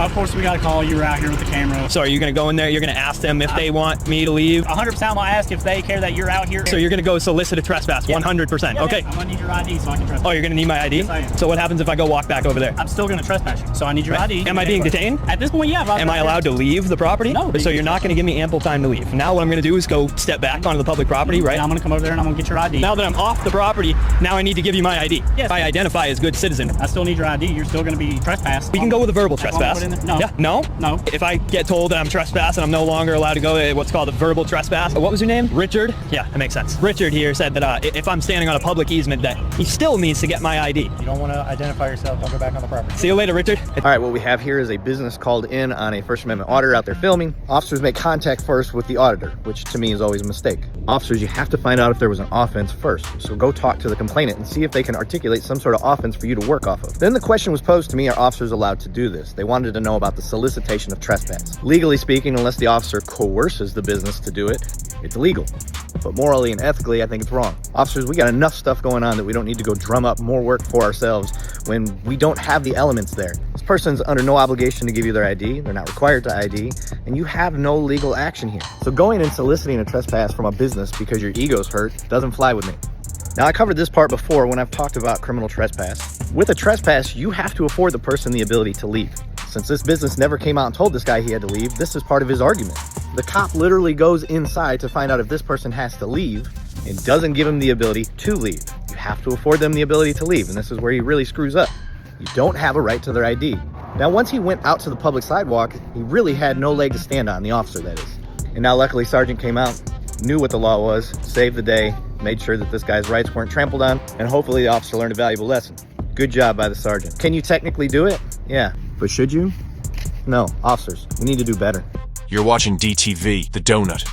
Of course, we got to call you out here with the camera. So are you going to go in there? You're going to ask them if they want me to leave? 100% I'm going to ask if they care that you're out here. So you're going to go solicit a trespass, Yeah. 100%. Yeah, Okay. I'm going to need your ID so I can trespass. Oh, you're going to need my ID? Yes, I am. So what happens if I go walk back over there? I'm still going to trespass you, so I need your ID. Am I being detained? At this point, yeah. Am I allowed to leave the property? No. So you're not going to give me ample time to leave. Now what I'm going to do is go step back onto the public property, right? And I'm going to come over there and I'm going to get your ID. Now that I'm off the property, now I need to give you my ID. Yes. If I identify as good citizen. I still need your ID. You're still going to be trespassed. We can go with a verbal That's what I'm trespass. putting in there. No. Yeah, no? No. If I get told that I'm trespassing, I'm no longer allowed to go to what's called a verbal trespass. What was your name? Richard? Yeah, that makes sense. Richard here said that if I'm standing on a public easement, that he still needs to get my ID. You don't want to identify yourself, don't go back on the property. See you later, Richard. All right, what we have here is a business called in on a First Amendment auditor out there filming. Officers make contact first with the auditor, which to me is always a mistake. Officers, you have to find out if there was an offense first. So go talk to the complainant and see if they can articulate some sort of offense for you to work off of. Then the question was posed to me, are officers allowed to do this? They wanted to know about the solicitation of trespass. Legally speaking, unless the officer coerces the business to do it, it's illegal. But morally and ethically, I think it's wrong. Officers, we got enough stuff going on that we don't need to go drum up more work for ourselves when we don't have the elements there. This person's under no obligation to give you their ID. They're not required to ID, and you have no legal action here. So going and soliciting a trespass from a business because your ego's hurt doesn't fly with me. Now, I covered this part before when I've talked about criminal trespass. With a trespass, you have to afford the person the ability to leave. Since this business never came out and told this guy he had to leave, this is part of his argument. The cop literally goes inside to find out if this person has to leave and doesn't give him the ability to leave. You have to afford them the ability to leave, and this is where he really screws up. You don't have a right to their ID. Now, once he went out to the public sidewalk, he really had no leg to stand on, the officer that is. And now luckily Sergeant came out, knew what the law was, saved the day, made sure that this guy's rights weren't trampled on, and hopefully the officer learned a valuable lesson. Good job by the sergeant. Can you technically do it? Yeah. But should you? No. Officers, we need to do better. You're watching DTV, The Donut.